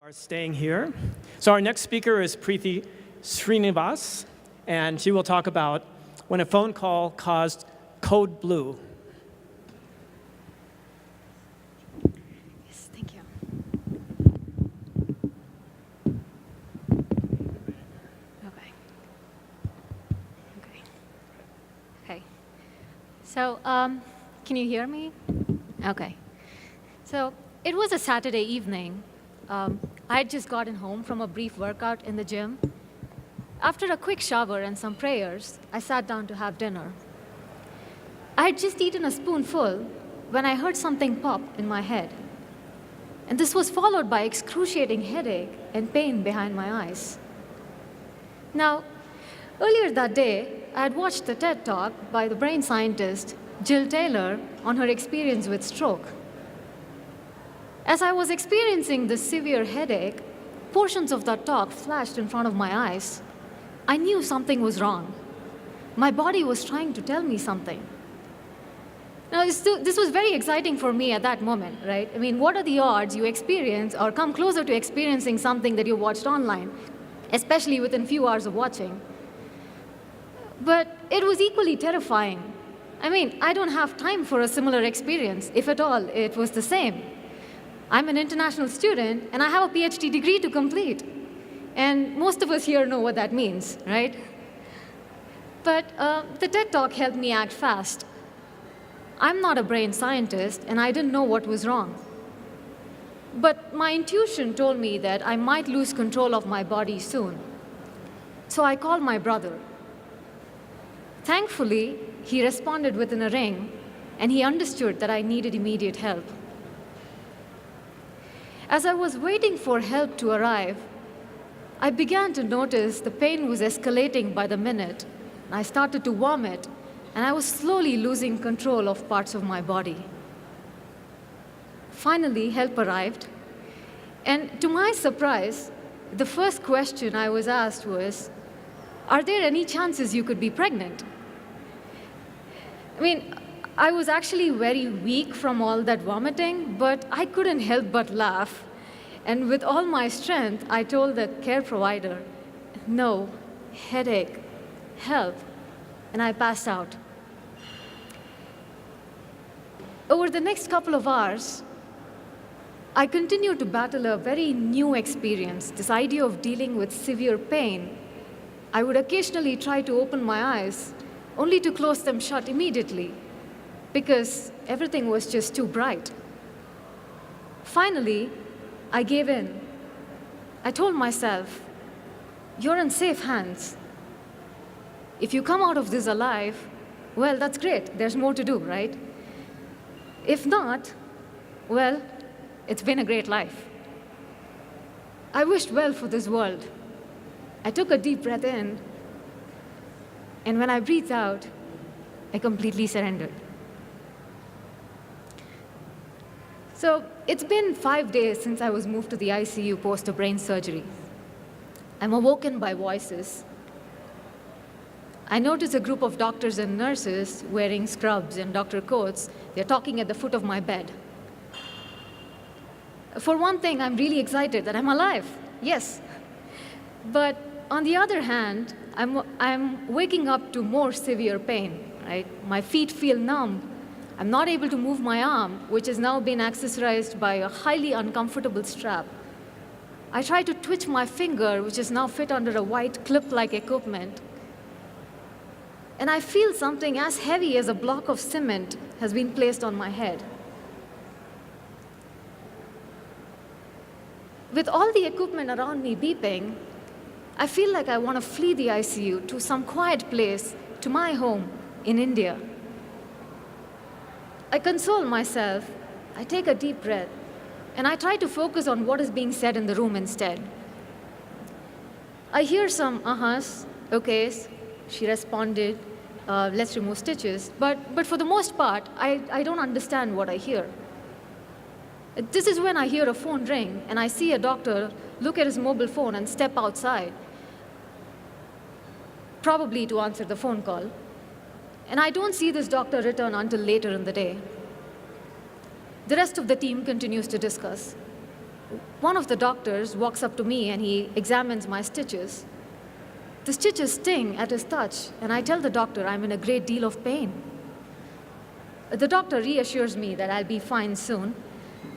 Are staying here. So our next speaker is Preethi Srinivas, and she will talk about when a phone call caused code blue. Yes, thank you. Okay. Okay. So, can you hear me? Okay. So, it was a Saturday evening. I had just gotten home from a brief workout in the gym. After a quick shower and some prayers, I sat down to have dinner. I had just eaten a spoonful when I heard something pop in my head. And this was followed by excruciating headache and pain behind my eyes. Now, earlier that day, I had watched the TED Talk by the brain scientist Jill Taylor on her experience with stroke. As I was experiencing this severe headache, portions of that talk flashed in front of my eyes. I knew something was wrong. My body was trying to tell me something. Now, this was very exciting for me at that moment, right? I mean, what are the odds you experience or come closer to experiencing something that you watched online, especially within few hours of watching? But it was equally terrifying. I mean, I don't have time for a similar experience. If at all, it was the same. I'm an international student, and I have a PhD degree to complete. And most of us here know what that means, right? But the TED Talk helped me act fast. I'm not a brain scientist, and I didn't know what was wrong. But my intuition told me that I might lose control of my body soon. So I called my brother. Thankfully, he responded within a ring, and he understood that I needed immediate help. As I was waiting for help to arrive, I began to notice the pain was escalating by the minute. I started to vomit, and I was slowly losing control of parts of my body. Finally, help arrived, and to my surprise, the first question I was asked was, "Are there any chances you could be pregnant?" I mean, I was actually very weak from all that vomiting, but I couldn't help but laugh. And with all my strength, I told the care provider, "No, headache, help," and I passed out. Over the next couple of hours, I continued to battle a very new experience, this idea of dealing with severe pain. I would occasionally try to open my eyes, only to close them shut immediately, because everything was just too bright. Finally, I gave in. I told myself, "You're in safe hands. If you come out of this alive, well, that's great. There's more to do, right? If not, well, it's been a great life." I wished well for this world. I took a deep breath in, and when I breathed out, I completely surrendered. So it's been 5 days since I was moved to the ICU post a brain surgery. I'm awoken by voices. I notice a group of doctors and nurses wearing scrubs and doctor coats. They're talking at the foot of my bed. For one thing, I'm really excited that I'm alive. Yes. But on the other hand, I'm waking up to more severe pain, right? My feet feel numb. I'm not able to move my arm, which has now been accessorized by a highly uncomfortable strap. I try to twitch my finger, which is now fit under a white clip-like equipment. And I feel something as heavy as a block of cement has been placed on my head. With all the equipment around me beeping, I feel like I want to flee the ICU to some quiet place, to my home in India. I console myself, I take a deep breath, and I try to focus on what is being said in the room instead. I hear some uh-huhs, okays, she responded, let's remove stitches, but for the most part, I don't understand what I hear. This is when I hear a phone ring, and I see a doctor look at his mobile phone and step outside, probably to answer the phone call. And I don't see this doctor return until later in the day. The rest of the team continues to discuss. One of the doctors walks up to me and he examines my stitches. The stitches sting at his touch, and I tell the doctor I'm in a great deal of pain. The doctor reassures me that I'll be fine soon,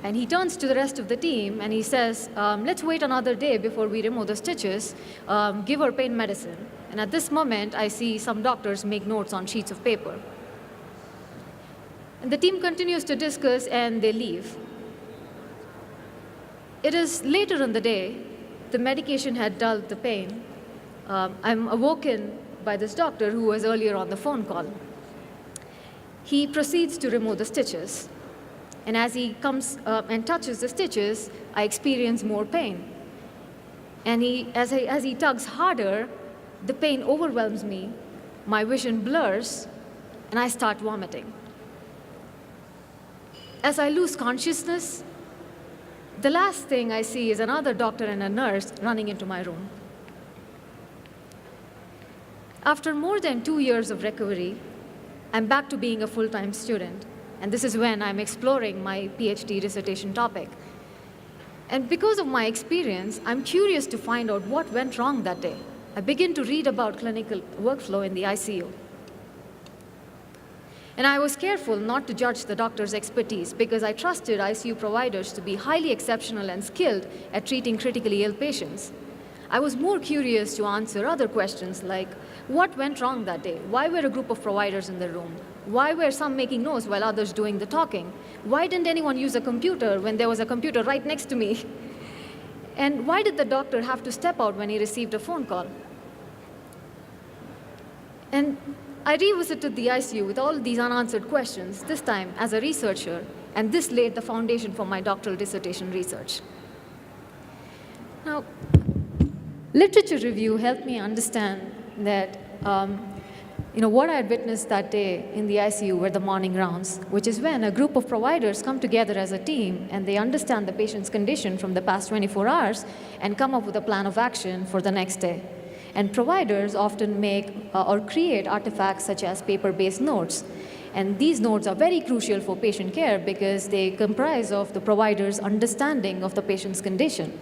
and he turns to the rest of the team and he says, let's wait another day before we remove the stitches, give her pain medicine. And at this moment, I see some doctors make notes on sheets of paper. And the team continues to discuss and they leave. It is later in the day, the medication had dulled the pain. I'm awoken by this doctor who was earlier on the phone call. He proceeds to remove the stitches. And as he comes and touches the stitches, I experience more pain. And as he tugs harder, the pain overwhelms me, my vision blurs, and I start vomiting. As I lose consciousness, the last thing I see is another doctor and a nurse running into my room. After more than 2 years of recovery, I'm back to being a full-time student. And this is when I'm exploring my PhD dissertation topic. And because of my experience, I'm curious to find out what went wrong that day. I begin to read about clinical workflow in the ICU. And I was careful not to judge the doctor's expertise because I trusted ICU providers to be highly exceptional and skilled at treating critically ill patients. I was more curious to answer other questions like, what went wrong that day? Why were a group of providers in the room? Why were some making notes while others doing the talking? Why didn't anyone use a computer when there was a computer right next to me? And why did the doctor have to step out when he received a phone call? And I revisited the ICU with all these unanswered questions, this time as a researcher, and this laid the foundation for my doctoral dissertation research. Now, literature review helped me understand that what I had witnessed that day in the ICU were the morning rounds, which is when a group of providers come together as a team and they understand the patient's condition from the past 24 hours and come up with a plan of action for the next day. And providers often make or create artifacts such as paper-based notes. And these notes are very crucial for patient care because they comprise of the provider's understanding of the patient's condition.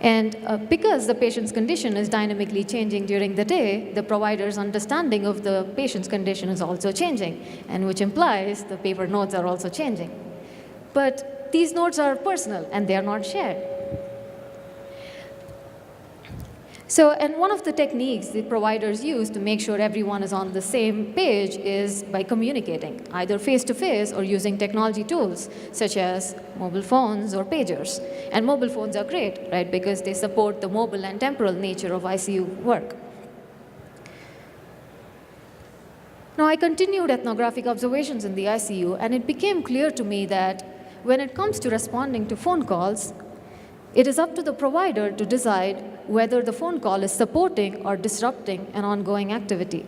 And because the patient's condition is dynamically changing during the day, the provider's understanding of the patient's condition is also changing, and which implies the paper notes are also changing. But these notes are personal, and they are not shared. So, and one of the techniques the providers use to make sure everyone is on the same page is by communicating, either face-to-face or using technology tools, such as mobile phones or pagers. And mobile phones are great, right, because they support the mobile and temporal nature of ICU work. Now, I continued ethnographic observations in the ICU, and it became clear to me that when it comes to responding to phone calls, it is up to the provider to decide whether the phone call is supporting or disrupting an ongoing activity.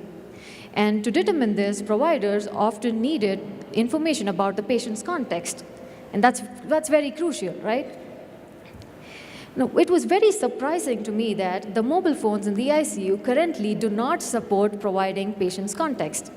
And to determine this, providers often needed information about the patient's context. And that's very crucial, right? Now, it was very surprising to me that the mobile phones in the ICU currently do not support providing patient's context.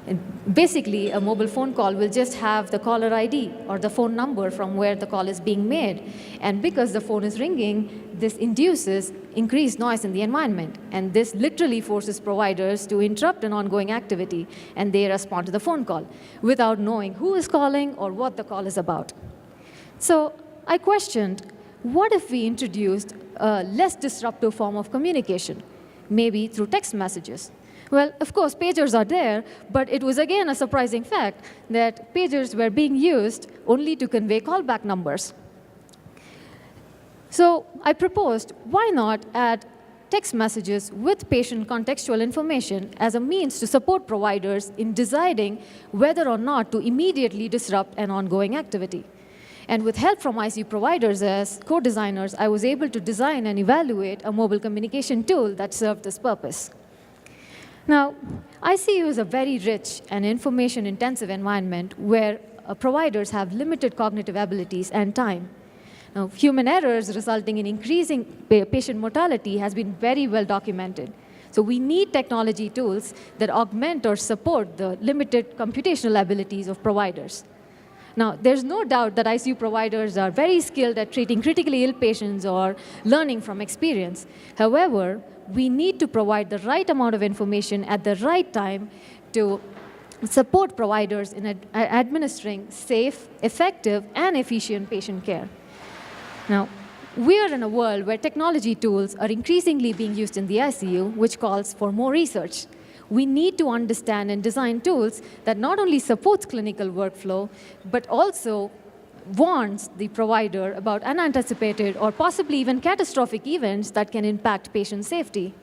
And basically, a mobile phone call will just have the caller ID or the phone number from where the call is being made. And because the phone is ringing, this induces increased noise in the environment. And this literally forces providers to interrupt an ongoing activity, and they respond to the phone call without knowing who is calling or what the call is about. So I questioned, what if we introduced a less disruptive form of communication, maybe through text messages? Well, of course, pagers are there, but it was again a surprising fact that pagers were being used only to convey callback numbers. So I proposed, why not add text messages with patient contextual information as a means to support providers in deciding whether or not to immediately disrupt an ongoing activity. And with help from ICU providers as co-designers, I was able to design and evaluate a mobile communication tool that served this purpose. Now, ICU is a very rich and information-intensive environment where providers have limited cognitive abilities and time. Now, human errors resulting in increasing patient mortality has been very well documented. So we need technology tools that augment or support the limited computational abilities of providers. Now, there's no doubt that ICU providers are very skilled at treating critically ill patients or learning from experience. However, we need to provide the right amount of information at the right time to support providers in administering safe, effective, and efficient patient care. Now, we are in a world where technology tools are increasingly being used in the ICU, which calls for more research. We need to understand and design tools that not only supports clinical workflow, but also warns the provider about unanticipated or possibly even catastrophic events that can impact patient safety.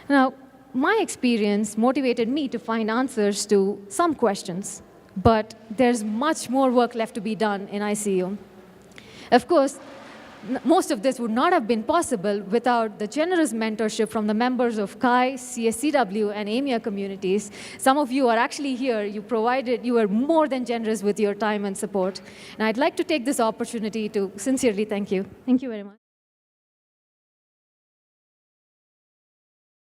Now, my experience motivated me to find answers to some questions, but there's much more work left to be done in ICU. Of course, most of this would not have been possible without the generous mentorship from the members of CHI, CSCW, and AMIA communities. Some of you are actually here. You were more than generous with your time and support. And I'd like to take this opportunity to sincerely thank you. Thank you very much.